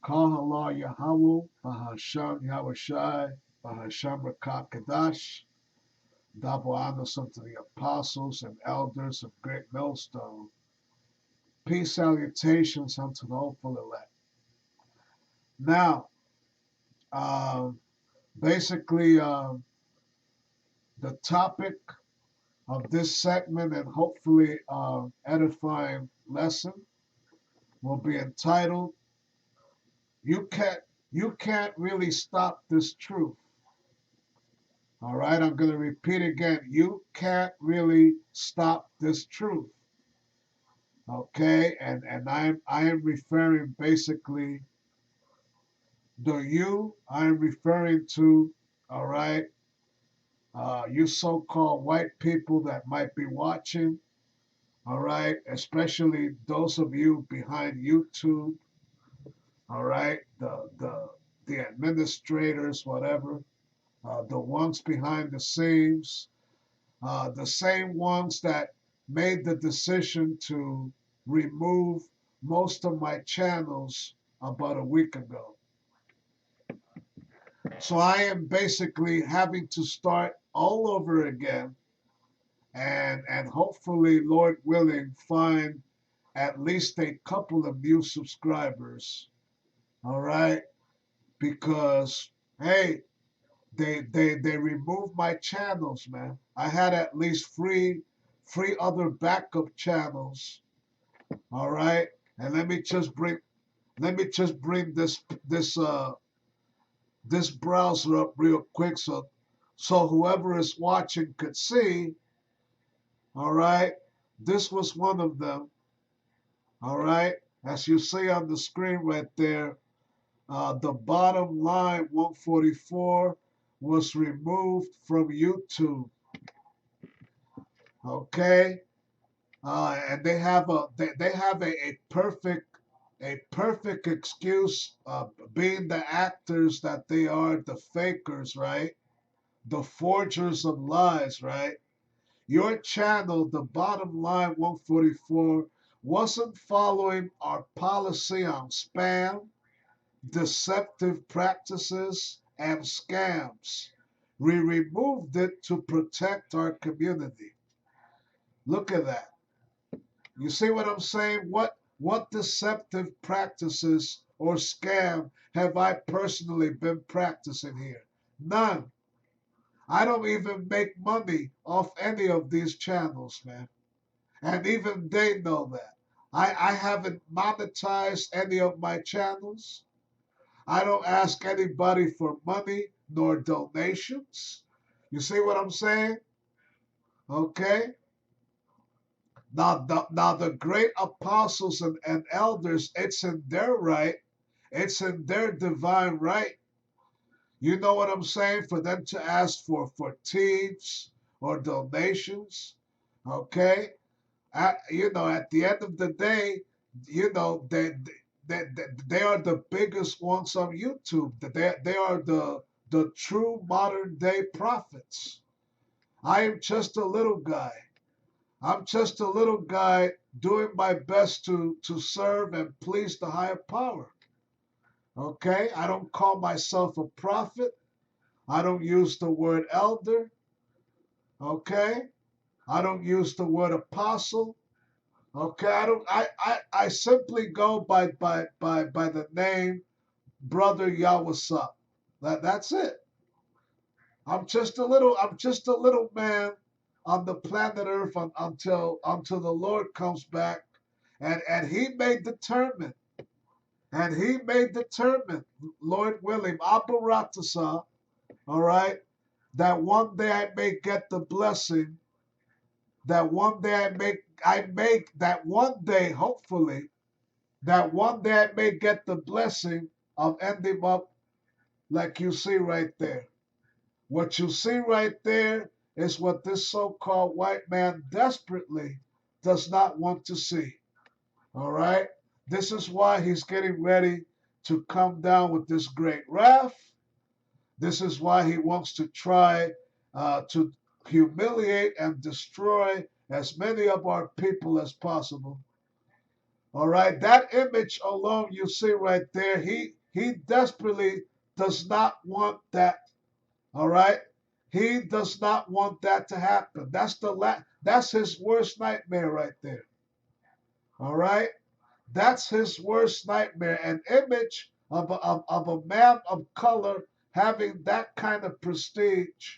Kahala Yahweh, Bahasham Yahushai, Bahasham Rakakadash, double honors unto the apostles and elders of Great Millstone. Peace salutations unto the hopeful elect. Now, um, basically, the topic of this segment and hopefully edifying lesson will be entitled "You Can't Really Stop This Truth." All right, I'm going to repeat again. You can't really stop this truth. Okay, and I am referring basically the you I am referring to. All right, you so-called white people that might be watching. All right, especially those of you behind YouTube. All right, the administrators, whatever, the ones behind the scenes, the same ones that made the decision to remove most of my channels about a week ago. So I am basically having to start all over again and hopefully, Lord willing, find at least a couple of new subscribers. All right, because hey, they removed my channels, man. I had at least three other backup channels. All right, and let me just bring this browser up real quick so whoever is watching could see. All right, this was one of them. All right, as you see on the screen right there, the bottom line 144 was removed from YouTube. Okay, and they have a perfect excuse, being the actors that they are, the fakers, right? The forgers of lies, right? Your channel, the bottom line 144, wasn't following our policy on spam, deceptive practices, and scams. We removed it to protect our community. Look at that. You see what I'm saying? What deceptive practices or scam have I personally been practicing here? None. I don't even make money off any of these channels, man. And even they know that. I haven't monetized any of my channels. I don't ask anybody for money nor donations. You see what I'm saying? Okay? Now the great apostles and elders, it's in their right, it's in their divine right. You know what I'm saying? For them to ask for tithes or donations. Okay? At the end of the day, they are the biggest ones on YouTube. They are the true modern day prophets. I am just a little guy. I'm just a little guy doing my best to serve and please the higher power. Okay? I don't call myself a prophet. I don't use the word elder. Okay? I don't use the word apostle. Okay, I simply go by the name Brother Yawasop. That's it. I'm just a little man on the planet Earth until the Lord comes back, and he may determine, Lord willing, Aparatasa, all right, that one day I may get the blessing, that one day I make that one day, hopefully, that one day I may get the blessing of ending up like you see right there. What you see right there is what this so-called white man desperately does not want to see. All right? This is why he's getting ready to come down with this great wrath. This is why he wants to try to humiliate and destroy as many of our people as possible. All right, that image alone you see right there, he desperately does not want that. All right, he does not want that to happen. That's his worst nightmare right there. All right, that's his worst nightmare. An image of a man of color having that kind of prestige,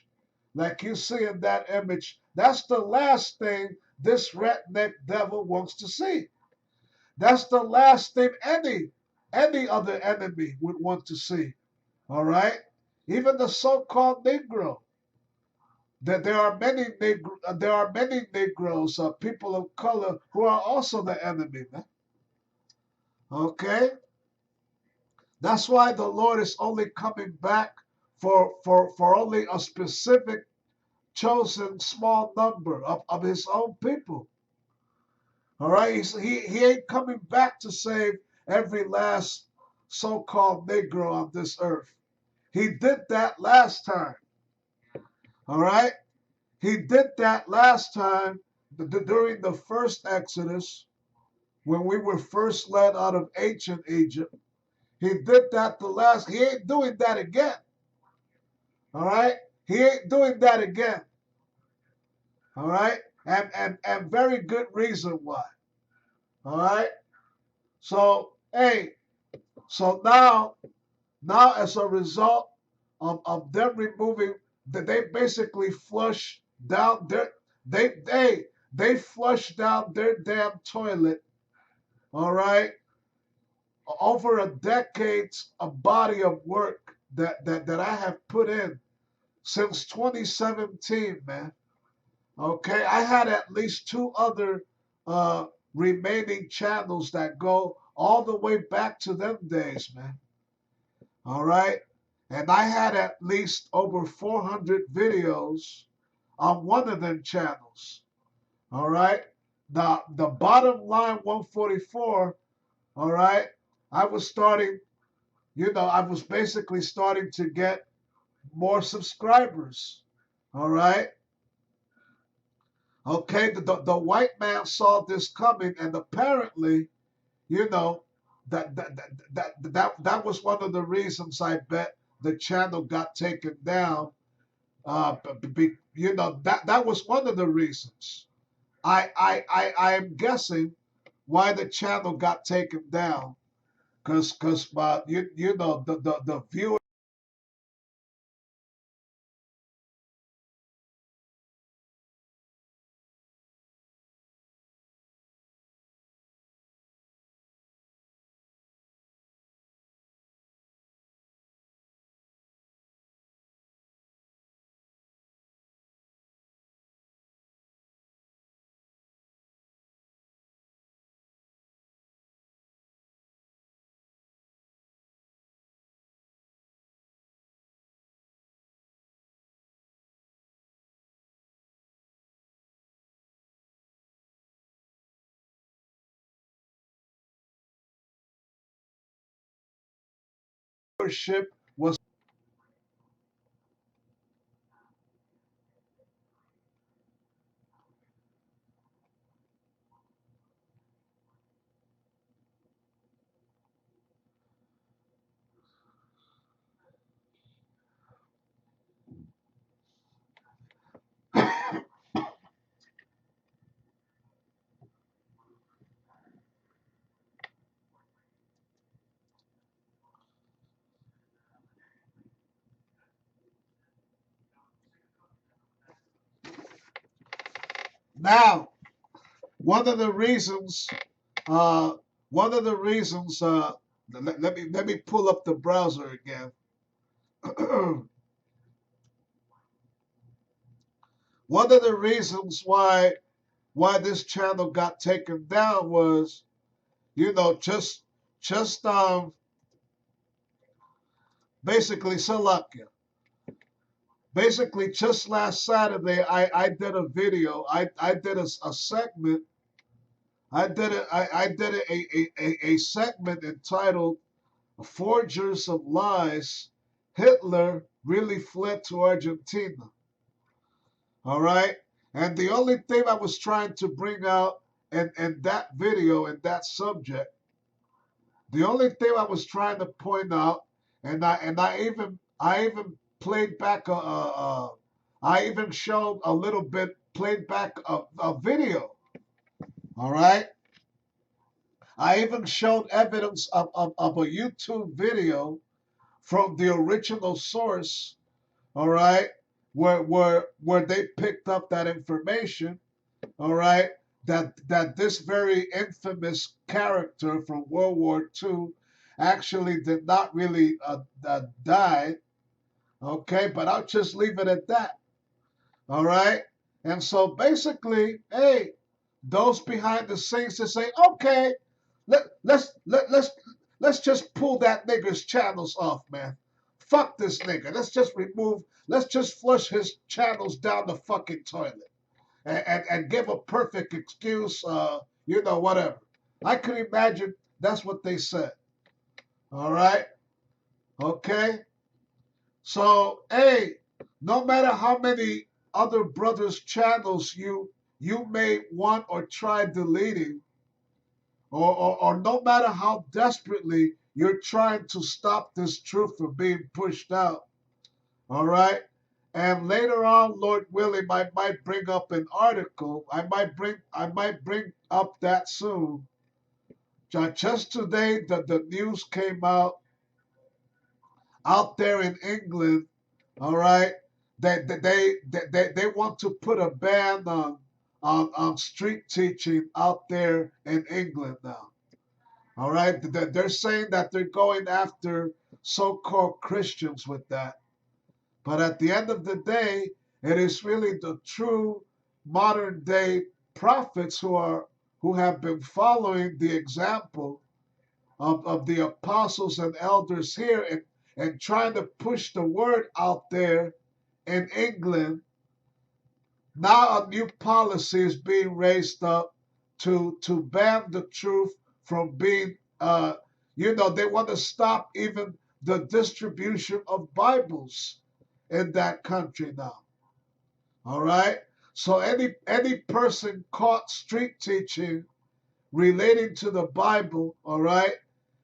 like you see in that image, that's the last thing this redneck devil wants to see. That's the last thing any other enemy would want to see. All right? Even the so-called Negro. That there are many Negroes, people of color, who are also the enemy, man. Okay? That's why the Lord is only coming back for only a specific chosen small number of his own people. All right? He ain't coming back to save every last so-called Negro on this earth. He did that last time. All right? He did that last time during the first Exodus when we were first led out of ancient Egypt. He did that the last. He ain't doing that again. All right? He ain't doing that again. All right? And very good reason why. All right? So, hey, so now as a result of them removing that they basically flush down their they flush down their damn toilet, all right, over a decade's a body of work that I have put in since 2017, man. Okay, I had at least two other uh remaining channels that go all the way back to them days, man. All right. And I had at least over 400 videos on one of them channels. All right. The bottom line 144, all right. I was starting, I was basically starting to get more subscribers. All right. Okay. The white man saw this coming, and apparently, you know, that was one of the reasons I bet the channel got taken down. That was one of the reasons. I am guessing why the channel got taken down, because the viewer. Viewership was. Now, one of the reasons, uh, one of the reasons, let me pull up the browser again. One of the reasons why this channel got taken down was, just basically Salakia. Basically, just last Saturday, I did a video. I did a segment. I did a segment entitled "Forgers of Lies." Hitler really fled to Argentina. All right, and the only thing I was trying to bring out in that video and that subject. The only thing I was trying to point out, and I even played back I even showed a little bit, played back a video. All right, I even showed evidence of a YouTube video from the original source. All right, where they picked up that information. All right, that this very infamous character from World War II actually did not really die. Okay, but I'll just leave it at that. All right, and so basically, hey, those behind the scenes to say, okay, let's just pull that nigger's channels off, man. Fuck this nigga. Let's just flush his channels down the fucking toilet and give a perfect excuse, whatever. I could imagine that's what they said. All right, okay. So, hey, no matter how many other brothers' channels you may want or try deleting, or no matter how desperately you're trying to stop this truth from being pushed out, all right? And later on, Lord willing, I might bring up an article. I might bring up that soon. Just today, the news came out there in England. All right, they want to put a ban on street teaching out there in England now. All right, they're saying that they're going after so-called Christians with that. But at the end of the day, it is really the true modern day prophets who have been following the example of the apostles and elders here and trying to push the word out there in England. Now a new policy is being raised up to ban the truth from being they want to stop even the distribution of Bibles in that country now. All right. So any person caught street teaching relating to the Bible, all right,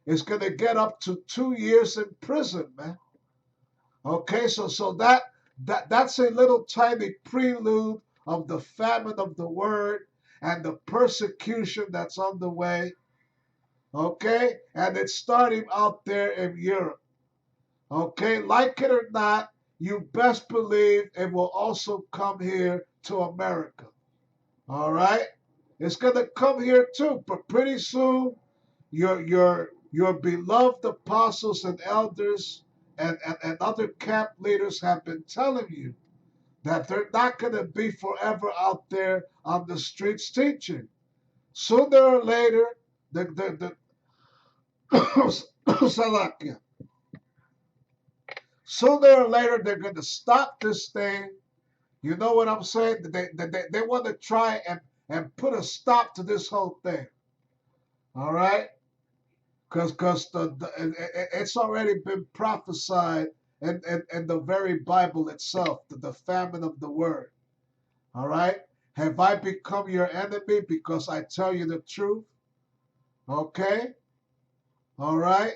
is going to get up to 2 years in prison, man. Okay, so that's a little tiny prelude of the famine of the word and the persecution that's on the way. Okay, and it's starting out there in Europe. Okay, like it or not, you best believe it will also come here to America. All right, it's gonna come here too, but pretty soon your beloved apostles and elders and other camp leaders have been telling you that they're not going to be forever out there on the streets teaching. Sooner or later, the Salakia. Sooner or later, they're going to stop this thing. You know what I'm saying? They want to try and put a stop to this whole thing. All right? Because it's already been prophesied in the very Bible itself, the famine of the word. All right? Have I become your enemy because I tell you the truth? Okay? All right?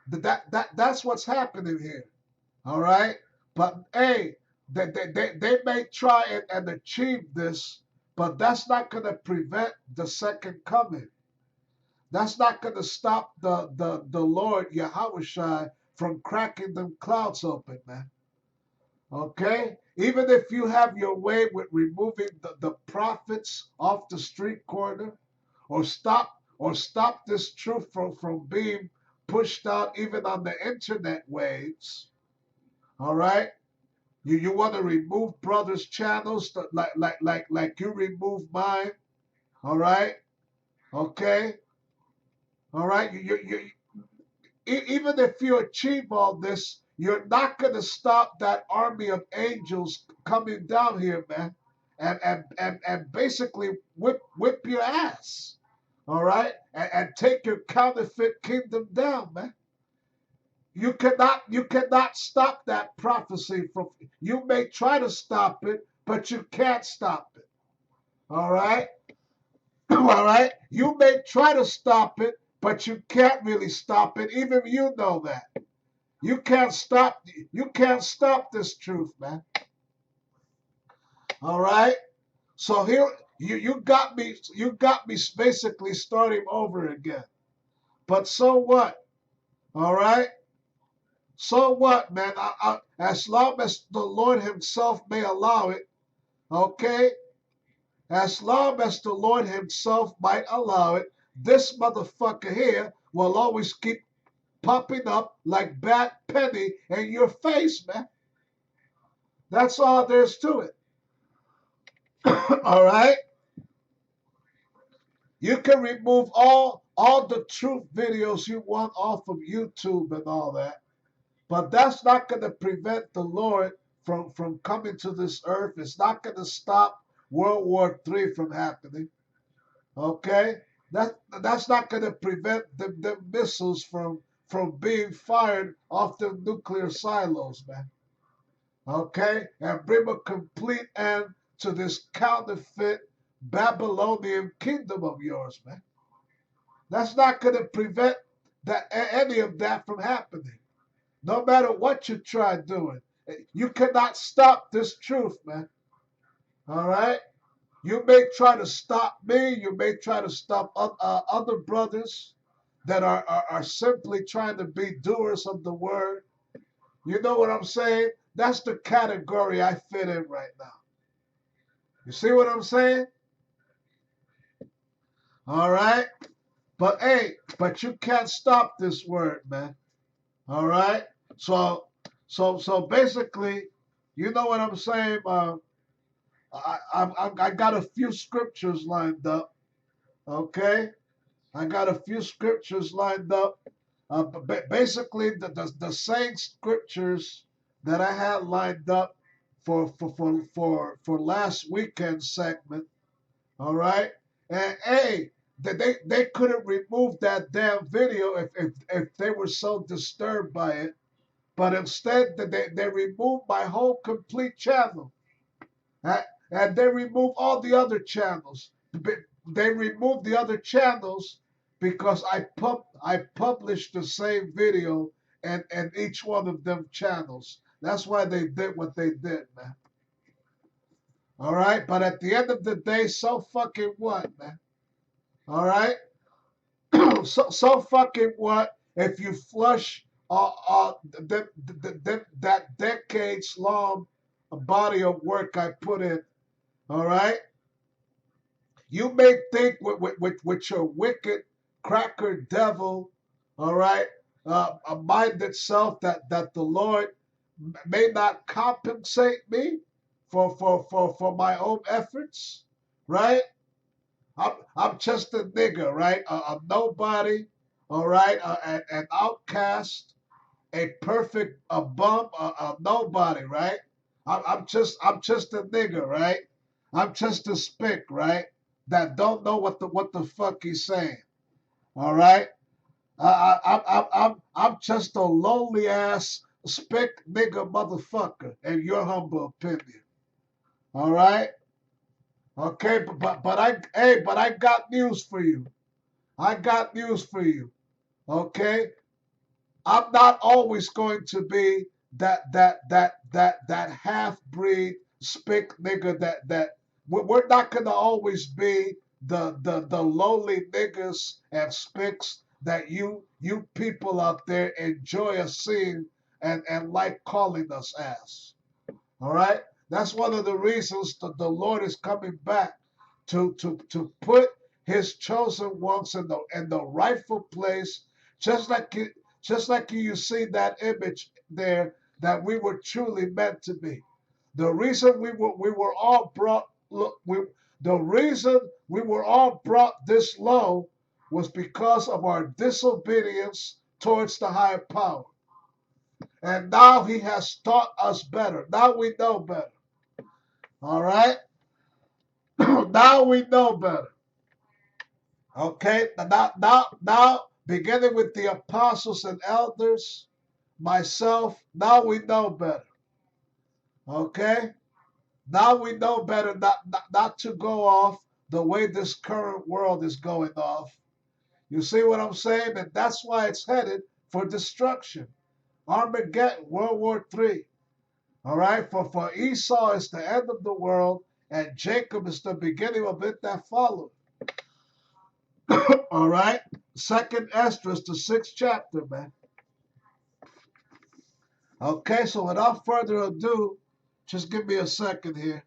That's what's happening here. All right? But hey, they may try and achieve this, but that's not going to prevent the second coming. That's not going to stop the Lord Yahushua from cracking them clouds open, man. Okay? Even if you have your way with removing the prophets off the street corner, or stop this truth from being pushed out even on the internet waves. All right? You want to remove brothers' channels like you remove mine. All right? Okay? All right? Even if you achieve all this, you're not going to stop that army of angels coming down here, man, and basically whip your ass, all right, and take your counterfeit kingdom down, man. You cannot stop that prophecy from. You may try to stop it, but you can't stop it. All right. All right? You may try to stop it, but you can't really stop it. Even you know that. You can't stop this truth, man. All right? So here you got me basically starting over again. But so what? All right? So what, man? As long as the Lord Himself may allow it, okay? As long as the Lord Himself might allow it, this motherfucker here will always keep popping up like bad penny in your face, man. That's all there's to it. All right? You can remove all the truth videos you want off of YouTube and all that, but that's not going to prevent the Lord from coming to this earth. It's not going to stop World War III from happening. Okay, that's not going to prevent the missiles from being fired off the nuclear silos, man. Okay, and bring a complete end to this counterfeit Babylonian kingdom of yours, man. That's not going to prevent any of that from happening. No matter what you try doing, you cannot stop this truth, man. All right. You may try to stop me. You may try to stop other brothers that are simply trying to be doers of the word. You know what I'm saying? That's the category I fit in right now. You see what I'm saying? All right. But hey, but you can't stop this word, man. All right. So basically, you know what I'm saying? I got a few scriptures lined up. Okay, I got a few scriptures lined up. Basically, the same scriptures that I had lined up for last weekend segment. All right, and hey, they couldn't remove that damn video if they were so disturbed by it. But instead, they removed my whole complete channel. And they removed all the other channels. They removed the other channels because I published the same video and each one of them channels. That's why they did what they did, man. All right, but at the end of the day, so fucking what, man? All right, so fucking what if you flush that decades long body of work I put in? All right. You may think with your wicked cracker devil, all right, a mind itself that the Lord may not compensate me for my own efforts, right? I'm just a nigger, right? A nobody, all right, an outcast, a perfect a bum, a nobody, right? I'm just a nigger, right? I'm just a spick, right? That don't know what the fuck he's saying. All right. I'm just a lonely ass spick nigger motherfucker, in your humble opinion. All right. Okay, but I got news for you. I got news for you. Okay, I'm not always going to be that half breed spick nigga that we're not gonna always be the lowly niggas and spicks that you people out there enjoy us seeing and like calling us as. All right? That's one of the reasons that the Lord is coming back to put his chosen ones in the rightful place, just like you see that image there that we were truly meant to be. The reason we were all brought look we the reason we were all brought this low was because of our disobedience towards the higher power. And now he has taught us better. Now we know better. All right? Now we know better. Okay? Now, beginning with the apostles and elders, myself, now we know better. Okay? Now we know better not to go off the way this current world is going off. You see what I'm saying? And that's why it's headed for destruction. Armageddon, World War III. All right? For Esau is the end of the world, and Jacob is the beginning of it that followed. All right? Second Esdras, the 6th chapter, man. Okay, so without further ado, just give me a second here.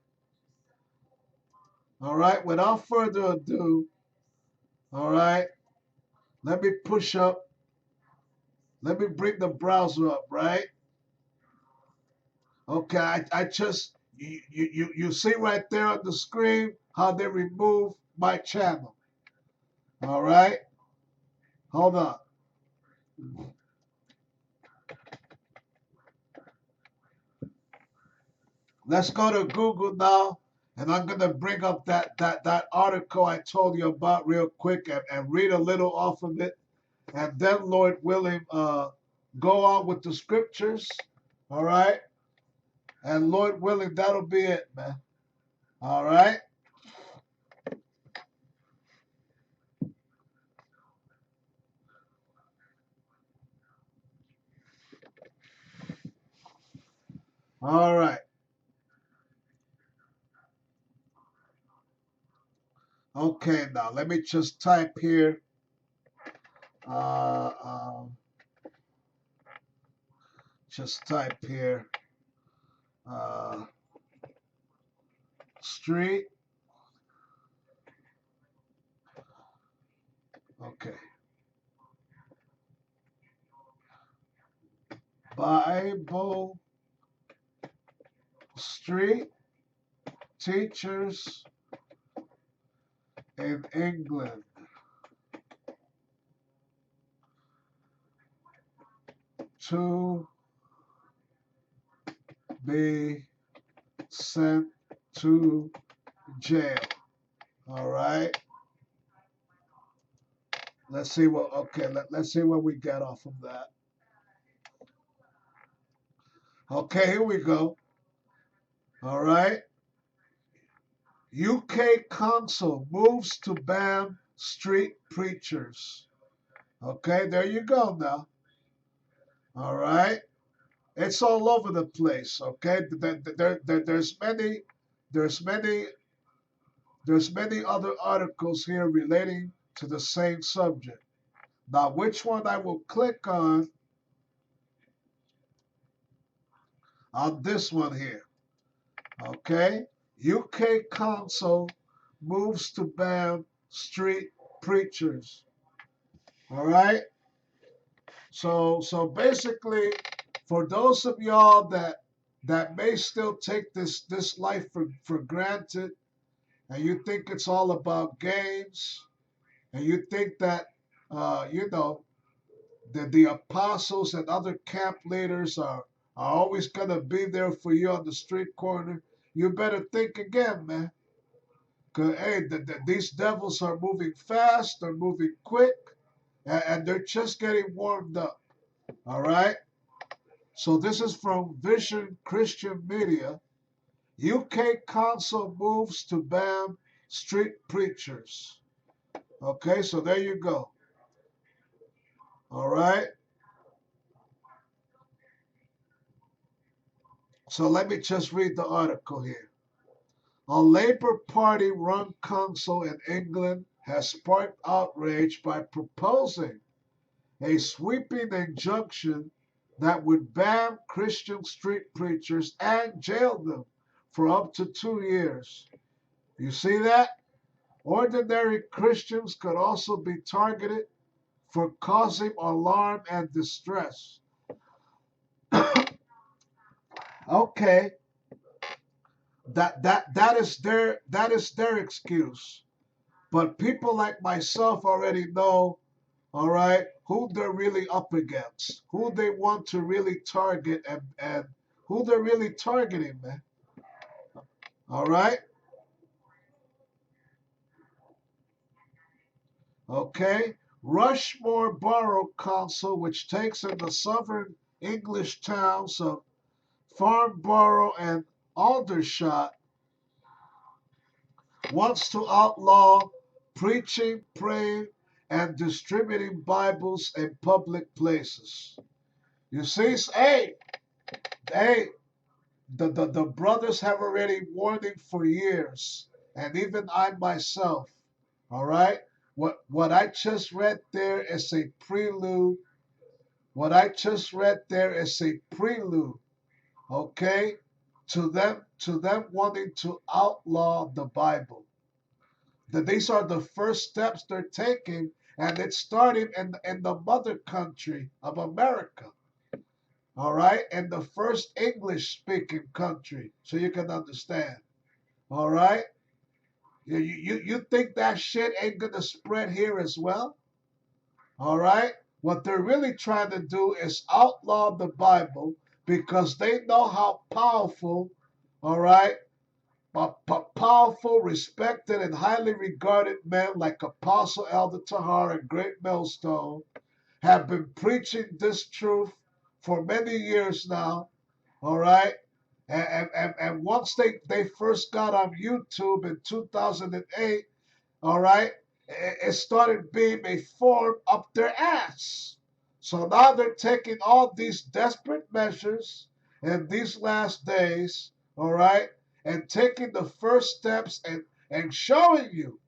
All right, without further ado, all right, let me push up. Let me bring the browser up, right? Okay, I just, you see right there on the screen how they remove my channel. All right, hold on. Let's go to Google now, and I'm gonna bring up that article I told you about real quick and read a little off of it, and then Lord willing, go on with the scriptures. All right, and Lord willing, that'll be it, man. All right. All right. Okay, now let me just type here. Uh, um, just type here. Uh, Street. Okay. Bible Street teachers in England to be sent to jail. All right. Let's see what. Okay. Let's see what we get off of that. Okay. Here we go. All right. UK Council moves to ban street preachers. Okay, there you go now. All right, it's all over the place. Okay, there's many, there's many other articles here relating to the same subject. Now, which one I will click on this one here. Okay, UK Council moves to ban street preachers. All right. So basically, for those of y'all that may still take this life for granted, and you think it's all about games, and you think that you know the apostles and other camp leaders are always gonna be there for you on the street corner, you better think again, man. Cause hey, these devils are moving fast, they're moving quick, and they're just getting warmed up. All right. So this is from Vision Christian Media. UK Council moves to ban street preachers. Okay, so there you go. All right. So let me just read the article here. A Labour Party run council in England has sparked outrage by proposing a sweeping injunction that would ban Christian street preachers and jail them for up to 2 years. You see that? Ordinary Christians could also be targeted for causing alarm and distress. Okay, that is their excuse. But people like myself already know, all right, who they're really up against, who they want to really target, and who they're really targeting, man. All right, okay. Rushmore Borough Council, which takes in the southern English towns of Farnborough and Aldershot, wants to outlaw preaching, praying, and distributing Bibles in public places. You see, hey, the brothers have already warning for years, and even I myself, all right? What I just read there is a prelude. What I just read there is a prelude, okay, to them wanting to outlaw the Bible. That these are the first steps they're taking, and it's starting in the mother country of America. All right, in the first English speaking country, so you can understand. All right, you think that shit ain't gonna spread here as well? All right, what they're really trying to do is outlaw the Bible because they know how powerful, all right, powerful, respected, and highly regarded men like Apostle Elder Tahar and Great Millstone have been preaching this truth for many years now. All right. And once they first got on YouTube in 2008, all right, it started being a form up their ass. So now they're taking all these desperate measures in these last days, all right, and taking the first steps and showing you,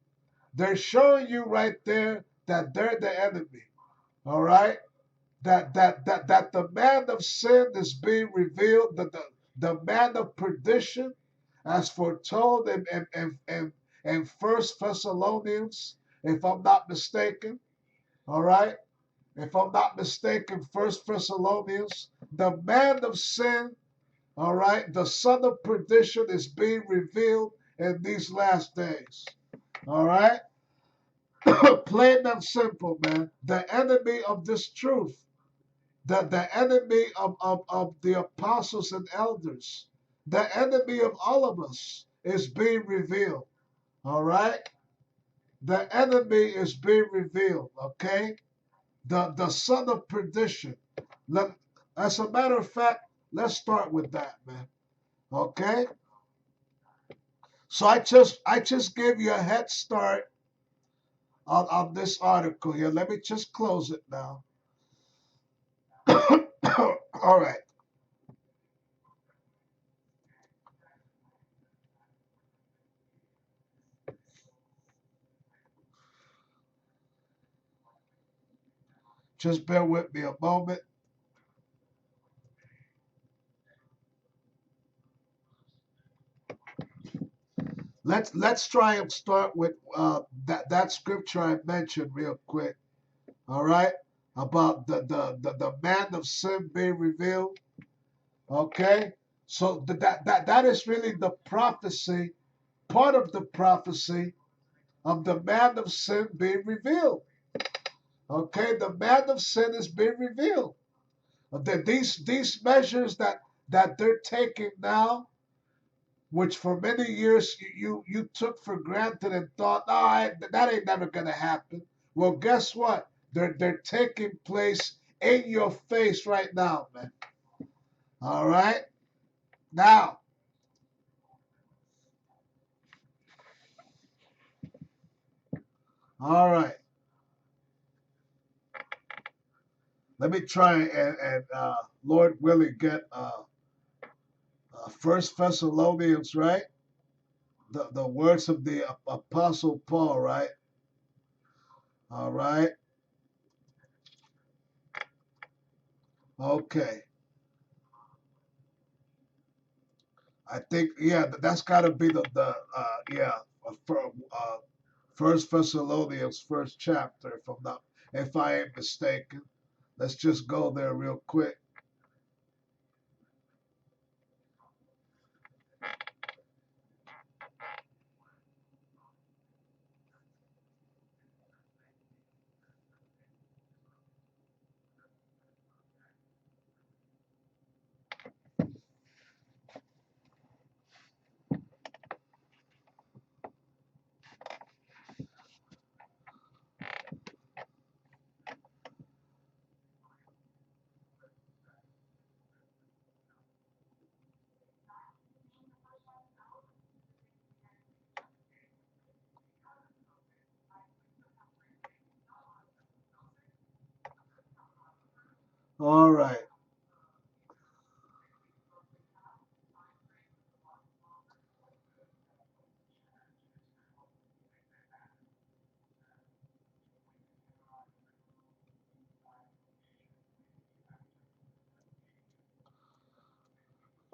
they're showing you right there that they're the enemy, all right, that the man of sin is being revealed, that the man of perdition, as foretold in First Thessalonians, if I'm not mistaken. All right, if I'm not mistaken, First Thessalonians, the man of sin, all right, the son of perdition is being revealed in these last days. All right, plain and simple, man. The enemy of this truth, the enemy of the apostles and elders, the enemy of all of us is being revealed. All right? The enemy is being revealed, okay? The son of perdition. Let, as a matter of fact, let's start with that, man. Okay? So I just gave you a head start on this article here. Let me just close it now. All right. Just bear with me a moment. Let's try and start with that scripture I mentioned real quick. All right, about the man of sin being revealed. Okay, so that is really the prophecy, part of the prophecy of the man of sin being revealed. Okay, the man of sin is being revealed. These measures that they're taking now, which for many years you took for granted and thought, oh, that ain't never gonna happen. Well, guess what? They're taking place in your face right now, man. All right, now, all right. Let me try and Lord willing get First Thessalonians, right? The words of the Apostle Paul, right? All right. Okay. I think yeah, that's got to be the yeah First Thessalonians first chapter if I ain't mistaken. Let's just go there real quick. All right.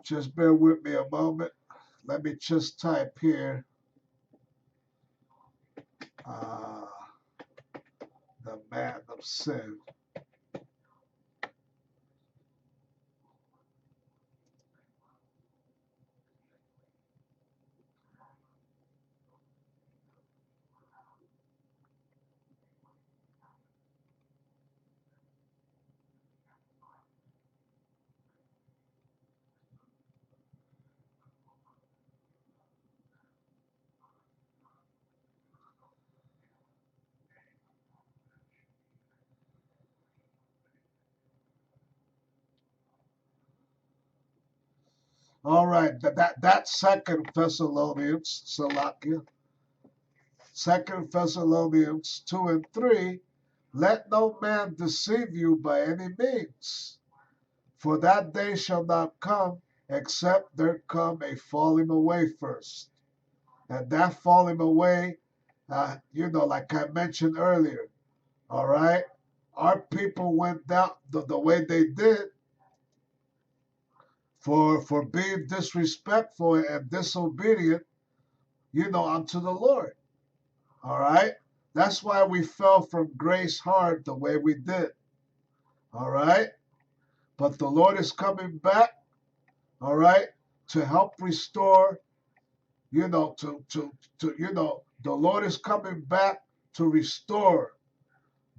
Just bear with me a moment. Let me just type here uh, the man of sin. All right. That Second Thessalonians, Salakia, Second Thessalonians 2 and 3. Let no man deceive you by any means, for that day shall not come except there come a falling away first. And that falling away, like I mentioned earlier, all right, our people went down the way they did for being disrespectful and disobedient, unto the Lord. All right. That's why we fell from grace hard the way we did. All right. But the Lord is coming back, all right, to help restore, the Lord is coming back to restore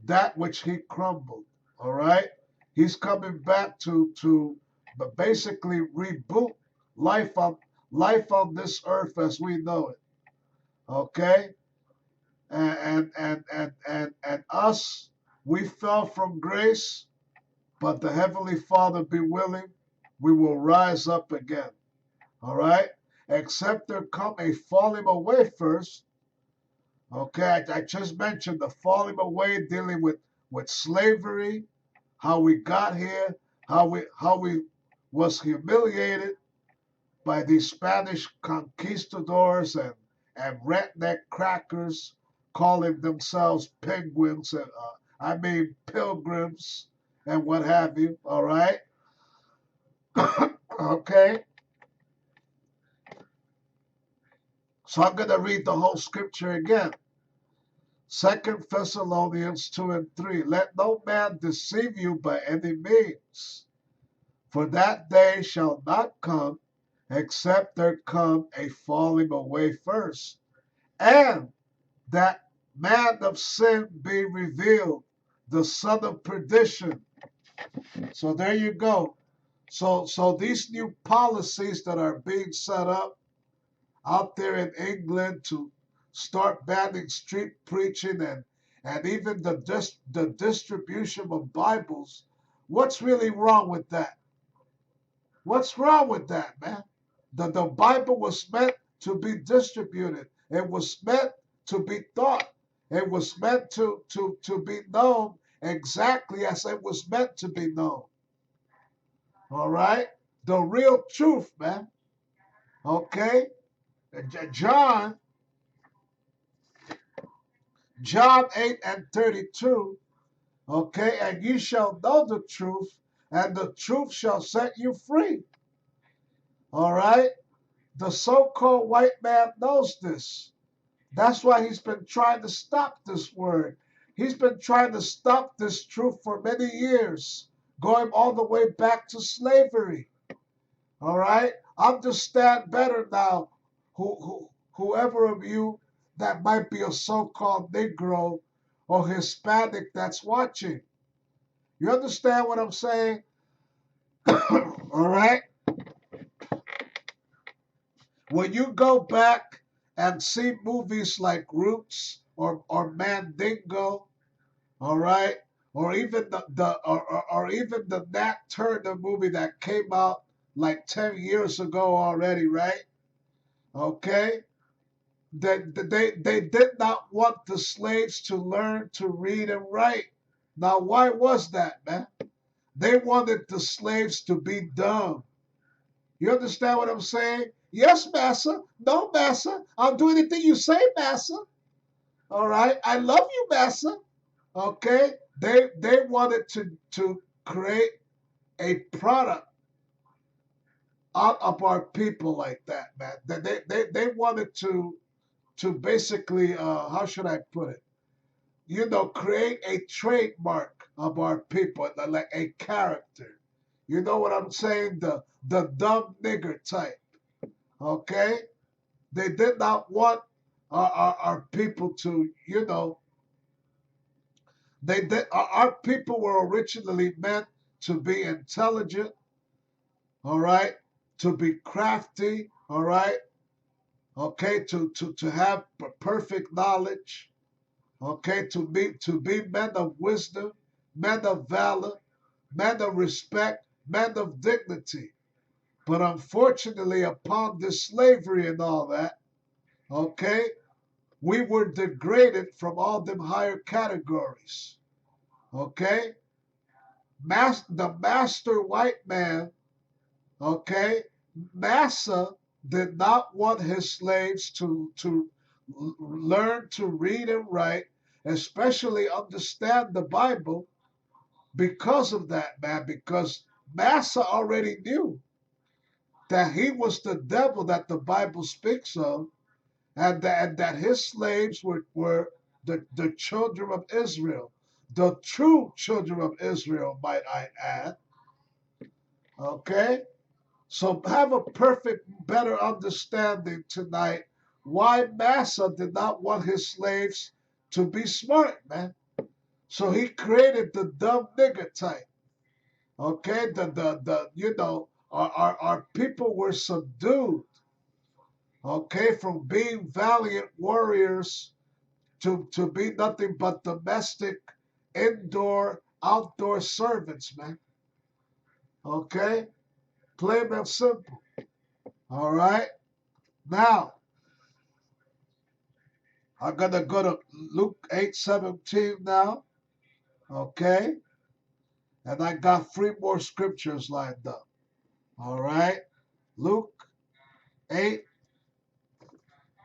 that which he crumbled. All right. He's coming back to but basically reboot life on life on this earth as we know it. Okay. And us, we fell from grace, but the Heavenly Father be willing, we will rise up again. All right? Except there come a falling away first. Okay, I just mentioned the falling away dealing with slavery, how we got here, how we was humiliated by these Spanish conquistadors and redneck crackers calling themselves penguins and I mean pilgrims and what have you. All right. Okay. So I'm going to read the whole scripture again. Second Thessalonians 2 and 3. Let no man deceive you by any means, for that day shall not come except there come a falling away first, and that man of sin be revealed, the son of perdition. So there you go. So these new policies that are being set up out there in England to start banning street preaching and even the distribution of Bibles, what's really wrong with that? What's wrong with that, man? The Bible was meant to be distributed. It was meant to be taught. It was meant to be known exactly as it was meant to be known. All right? The real truth, man. Okay? John, John 8:32. Okay? And you shall know the truth, and the truth shall set you free. All right? The so called white man knows this. That's why he's been trying to stop this word. He's been trying to stop this truth for many years, going all the way back to slavery. All right? Understand better now, whoever of you that might be a so called Negro or Hispanic that's watching. You understand what I'm saying? All right? When you go back and see movies like Roots or Mandingo, all right, or even or even the Nat Turner movie that came out like 10 years ago already, right? Okay, they did not want the slaves to learn to read and write. Now, why was that, man? They wanted the slaves to be dumb. You understand what I'm saying? Yes, massa. No, massa. I'll do anything you say, massa. All right. I love you, massa. Okay. They wanted to create a product out of our people like that, man. They wanted to basically how should I put it? Create a trademark of our people, like a character. You know what I'm saying? The dumb nigger type. Okay? They did not want our people to, they did our people were originally meant to be intelligent, all right, to be crafty, all right, okay, to have perfect knowledge, okay, to be men of wisdom, men of valor, men of respect, men of dignity. But unfortunately, upon this slavery and all that, okay, we were degraded from all them higher categories. Okay, the master white man, okay, Massa did not want his slaves to learn to read and write, especially understand the Bible. Because of that, man, because Massa already knew that he was the devil that the Bible speaks of, and that his slaves were the children of Israel, the true children of Israel, might I add. Okay? So have a perfect, better understanding tonight why Massa did not want his slaves to be smart, man. So he created the dumb nigger type. Okay? Our people were subdued, okay, from being valiant warriors to be nothing but domestic, indoor, outdoor servants, man. Okay? Plain and simple. All right? Now, I'm going to go to Luke 8:17 now. Okay? And I got three more scriptures lined up. All right? Luke 8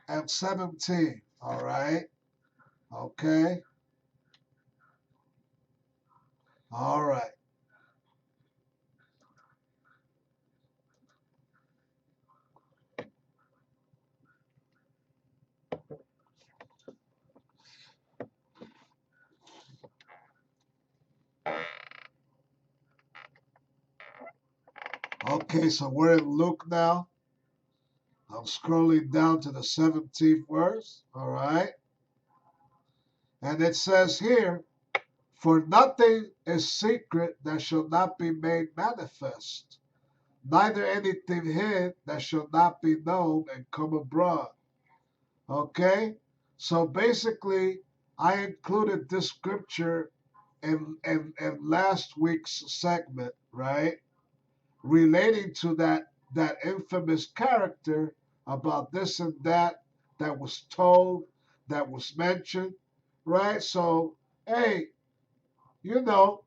and 17. All right? Okay? All right. Okay, so we're in Luke now. I'm scrolling down to the 17th verse. All right. And it says here, for nothing is secret that shall not be made manifest, neither anything hid that shall not be known and come abroad. Okay? So basically, I included this scripture in last week's segment, right? Relating to that infamous character about this and that was told, that was mentioned, right? So, hey, you know,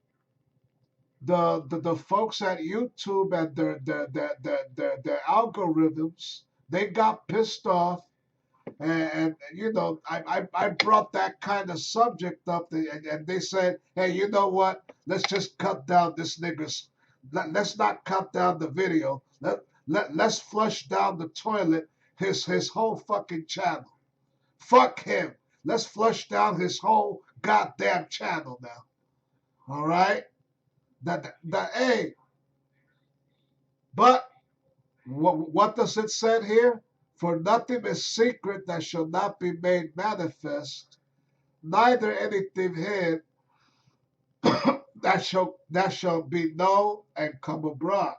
the folks at YouTube and their algorithms, they got pissed off, and I brought that kind of subject up, and they said, hey, you know what? Let's just cut down this nigga's. Let's not cut down the video. Let's flush down the toilet his whole fucking channel. Fuck him. Let's flush down his whole goddamn channel now. All right. That hey, but what does it say here? For nothing is secret that shall not be made manifest, neither anything hid that shall be known and come abroad.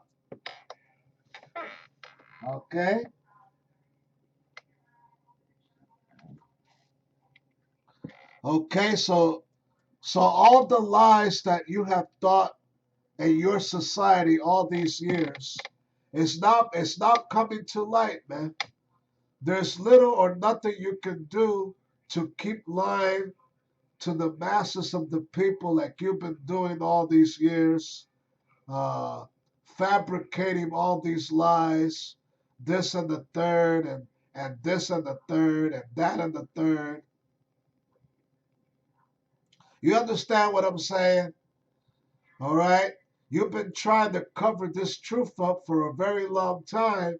Okay? Okay, so all the lies that you have thought in your society all these years it's now coming to light, man. There's little or nothing you can do to keep lying to the masses of the people like you've been doing all these years. uh, fabricating all these lies, this and the third, and this and the third, and that and the third. You understand what I'm saying? All right? You've been trying to cover this truth up for a very long time,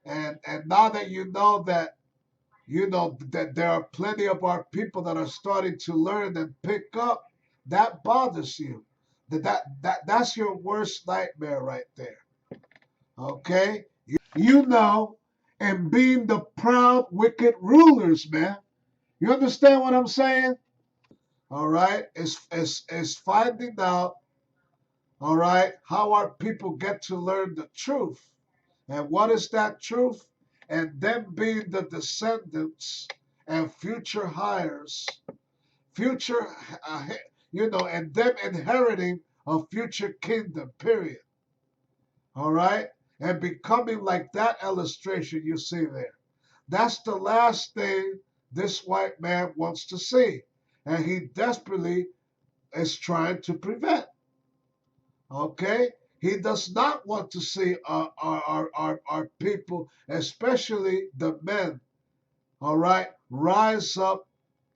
and now that you know that there are plenty of our people that are starting to learn and pick up, that bothers you. That's your worst nightmare right there. Okay? You know, and being the proud, wicked rulers, man. You understand what I'm saying? All right? It's finding out, all right, how our people get to learn the truth. And what is that truth? And them being the descendants and future hires, future, and them inheriting a future kingdom, period. All right? And becoming like that illustration you see there. That's the last thing this white man wants to see. And he desperately is trying to prevent. Okay? He does not want to see our people, especially the men, all right, rise up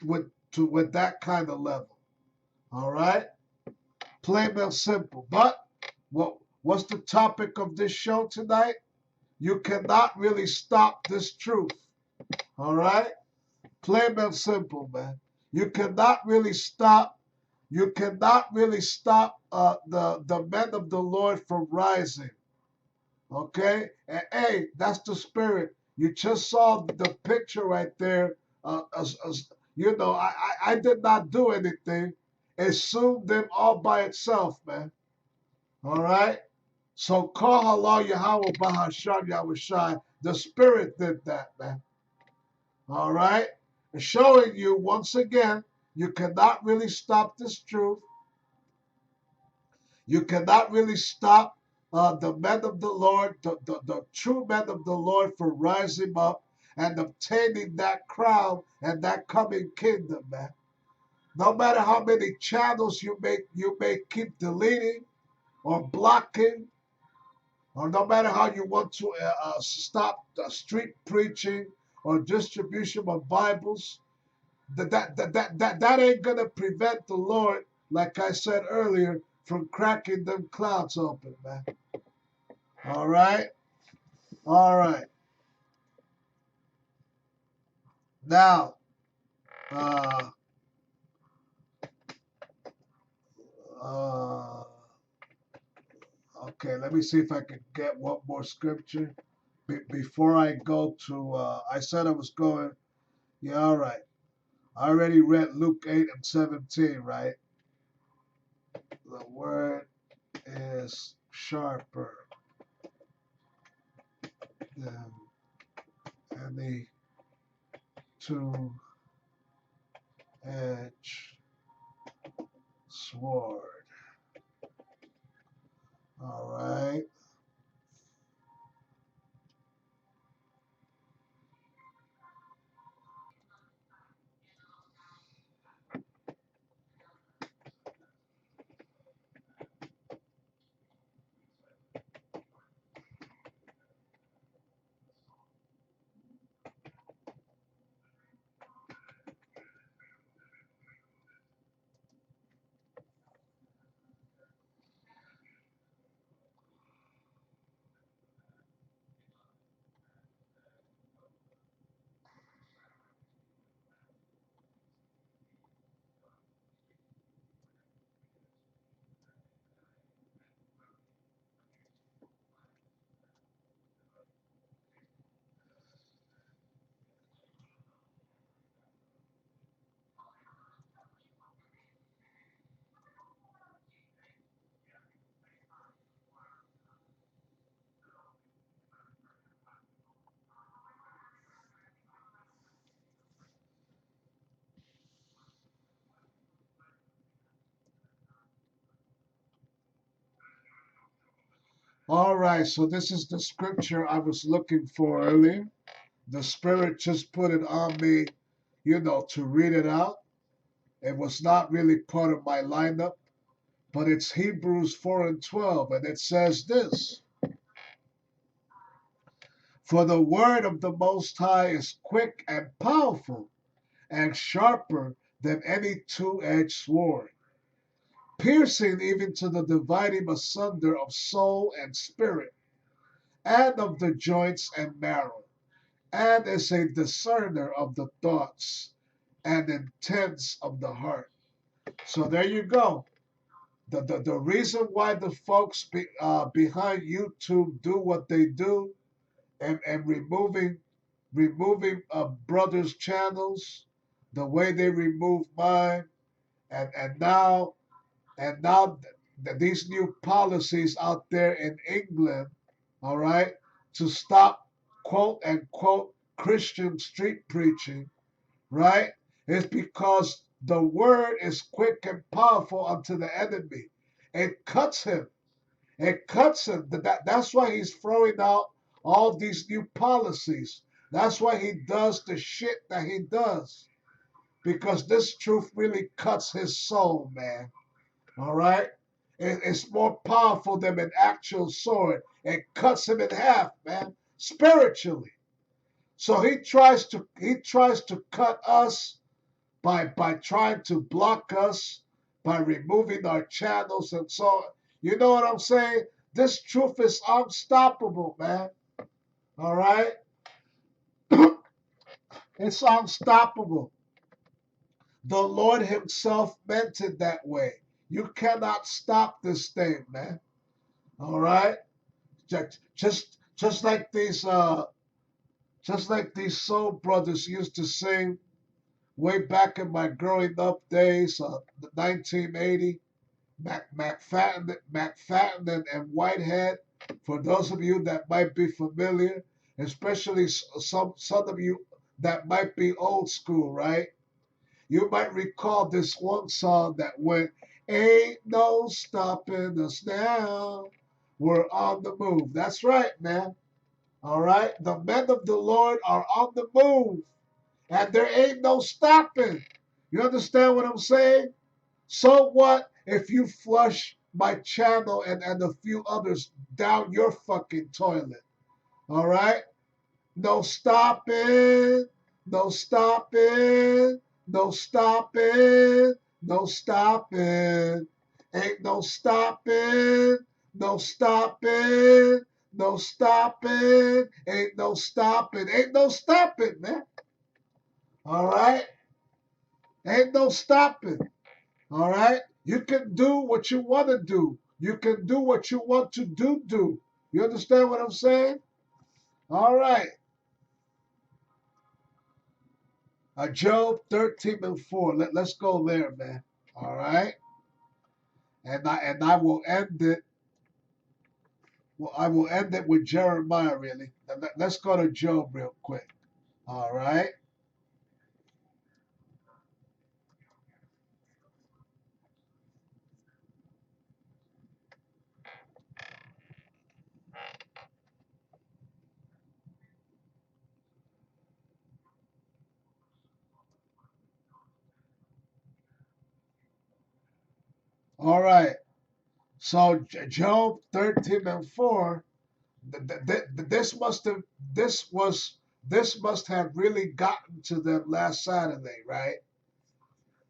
with that kind of level. All right? Plain and simple. But what's the topic of this show tonight? You cannot really stop this truth. All right? Plain and simple, man. You cannot really stop. You cannot really stop the men of the Lord from rising. Okay? And hey, that's the spirit. You just saw the picture right there. I did not do anything. It assumed them all by itself, man. All right? So call Allah Yahweh Bahasham Yahushai. The spirit did that, man. All right? Showing you once again, you cannot really stop this truth. You cannot really stop the men of the Lord, the true men of the Lord, from rising up and obtaining that crown and that coming kingdom, man. No matter how many channels you may keep deleting or blocking, or no matter how you want to stop street preaching or distribution of Bibles, that ain't gonna prevent the Lord, like I said earlier, from cracking them clouds open, man. All right, all right. Now, uh, uh, okay. Let me see if I can get one more scripture before I go to. I said I was going. Yeah, all right. I already read Luke 8:17, right? The word is sharper than any two-edged sword. All right. All right. So this is the scripture I was looking for earlier. The Spirit just put it on me, to read it out. It was not really part of my lineup, but it's Hebrews 4 and 12, and it says this: For the word of the Most High is quick and powerful, and sharper than any two-edged sword, piercing even to the dividing asunder of soul and spirit, and of the joints and marrow, and is a discerner of the thoughts and intents of the heart. So there you go. The reason why the folks behind YouTube do what they do, and removing brothers' channels, the way they remove mine, and now these new policies out there in England, all right, to stop quote unquote Christian street preaching, right? It's because the word is quick and powerful unto the enemy. It cuts him. It cuts him. That's why he's throwing out all these new policies. That's why he does the shit that he does. Because this truth really cuts his soul, man. All right? It's more powerful than an actual sword. It cuts him in half, man, spiritually. So he tries to cut us by trying to block us, by removing our channels and so on. You know what I'm saying? This truth is unstoppable, man. All right? It's unstoppable. The Lord Himself meant it that way. You cannot stop this thing, man. All right? Just like these soul brothers used to sing way back in my growing up days, the 1980, McFadden and Whitehead. For those of you that might be familiar, especially some of you that might be old school, right? You might recall this one song that went, "Ain't no stopping us now. We're on the move." That's right, man. All right? The men of the Lord are on the move, and there ain't no stopping. You understand what I'm saying? So what if you flush my channel and a few others down your fucking toilet? All right? No stopping, no stopping, no stopping, no stopping. Ain't no stopping, no stopping, no stopping, ain't no stopping, ain't no stopping, man. All right? Ain't no stopping. All right? You can do what you want to do. You can do what you want to do. You understand what I'm saying? All right. Job 13 and 4. Let's go there, man. All right. And I will end it. Well, I will end it with Jeremiah, really. Let's go to Job real quick. All right. All right. So Job 13 and 4. This must have this must have really gotten to them last Saturday, right?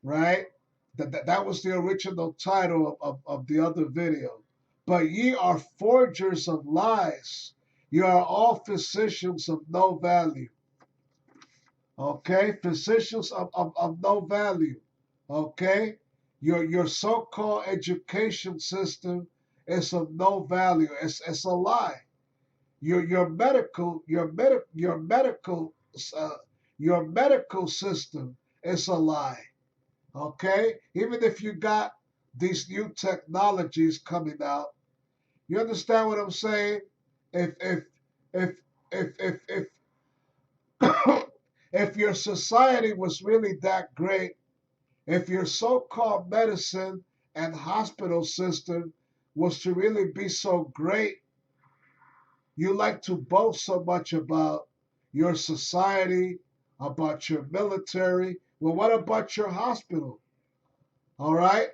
Right? That was the original title of the other video. But ye are forgers of lies. You are all physicians of no value. Okay? Physicians of no value. Okay? Your so-called education system is of no value. It's a lie. Uh, your medical system is a lie. Okay, even if you got these new technologies coming out, you understand what I'm saying? If if if if if your society was really that great, if your so-called medicine and hospital system was to really be so great, you like to boast so much about your society, about your military. Well, what about your hospital? All right?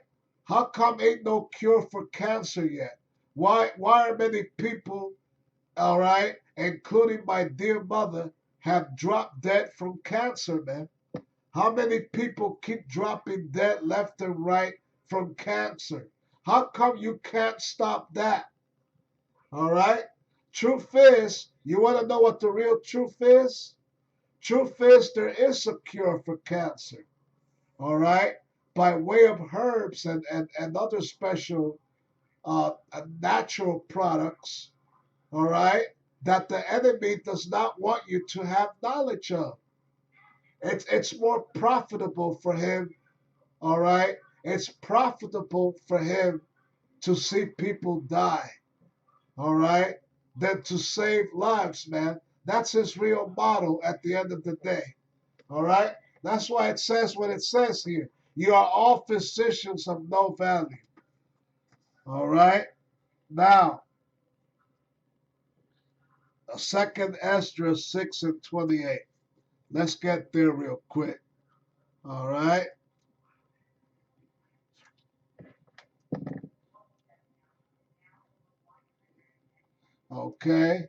How come ain't no cure for cancer yet? Why are many people, all right, including my dear mother, have dropped dead from cancer, man? How many people keep dropping dead left and right from cancer? How come you can't stop that? All right? Truth is, you want to know what the real truth is? Truth is, there is a cure for cancer. All right? By way of herbs and other special natural products. All right? That the enemy does not want you to have knowledge of. It's more profitable for him, all right? It's profitable for him to see people die, all right, than to save lives, man. That's his real model at the end of the day, all right? That's why it says what it says here. You are all physicians of no value, all right? Now, Second Esdras 6 and 28. Let's get there real quick, all right? Okay.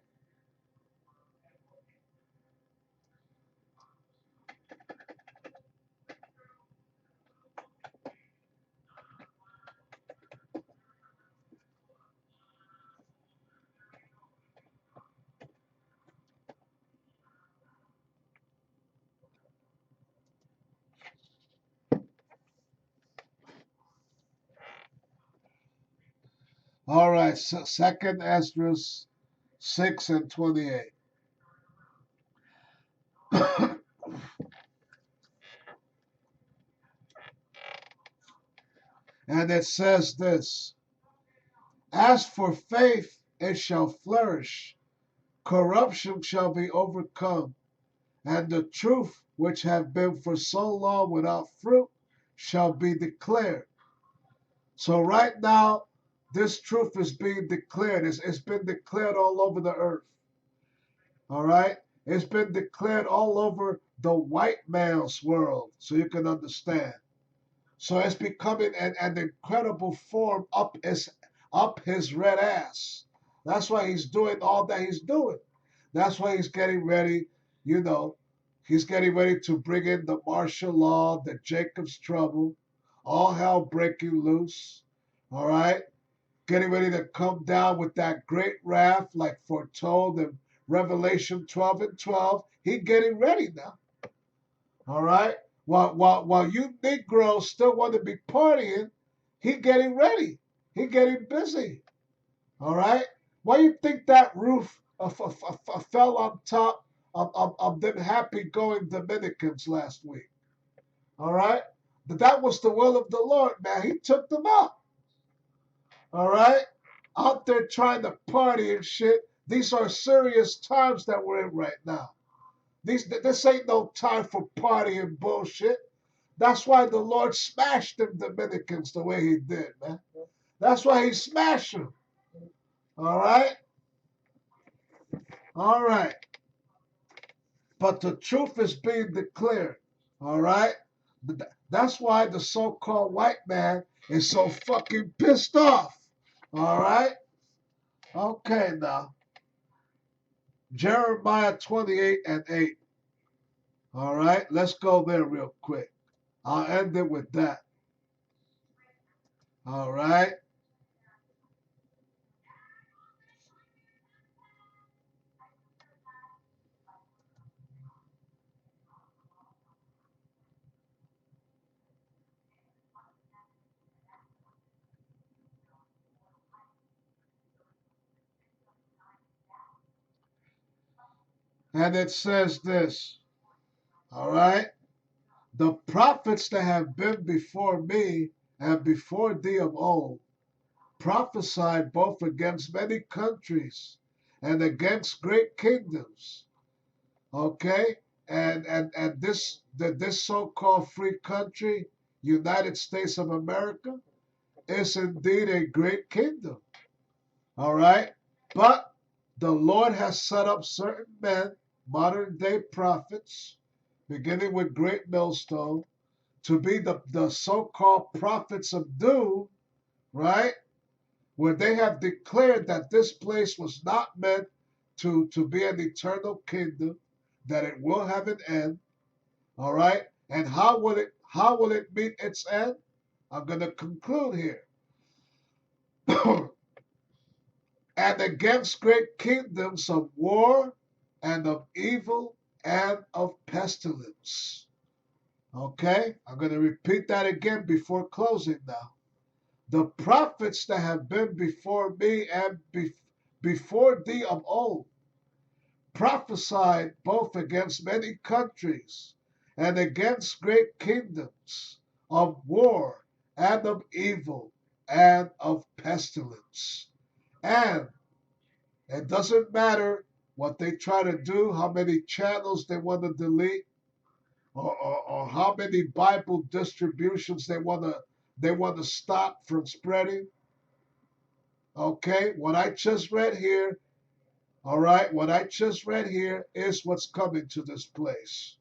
All right, so Second Esdras 6 and 28. And it says this: As for faith, it shall flourish, corruption shall be overcome, and the truth which have been for so long without fruit shall be declared. So right now, this truth is being declared. It's been declared all over the earth. All right? It's been declared all over the white man's world, so you can understand. So it's becoming an incredible form up his red ass. That's why he's doing all that he's doing. That's why he's getting ready, you know, he's getting ready to bring in the martial law, the Jacob's trouble, all hell breaking loose. All right? Getting ready to come down with that great wrath like foretold in Revelation 12 and 12. He getting ready now. All right? While you Negroes still want to be partying, he getting ready. He getting busy. All right? Why you think that roof fell on top of them happy going Dominicans last week? All right? But that was the will of the Lord, man. He took them out. All right? Out there trying to party and shit. These are serious times that we're in right now. This ain't no time for party and bullshit. That's why the Lord smashed them Dominicans the way he did, man. That's why he smashed them. All right? All right. But the truth is being declared. All right? That's why the so-called white man is so fucking pissed off. All right? Okay, now. Jeremiah 28 and 8. All right? Let's go there real quick. I'll end it with that. All right? And it says this. All right? The prophets that have been before me and before thee of old prophesied both against many countries and against great kingdoms. Okay? And this so-called free country, United States of America, is indeed a great kingdom. All right? But the Lord has set up certain men, modern day prophets, beginning with Great Millstone, to be the so-called prophets of doom, right? Where they have declared that this place was not meant to be an eternal kingdom, that it will have an end. All right. And how will it meet its end? I'm gonna conclude here. And against great kingdoms of war and of evil and of pestilence. Okay, I'm going to repeat that again before closing now. The prophets that have been before me and before thee of old prophesied both against many countries and against great kingdoms of war and of evil and of pestilence. And it doesn't matter what they try to do, how many channels they want to delete, or how many Bible distributions they want to stop from spreading. Okay, what I just read here, all right, what I just read here is what's coming to this place.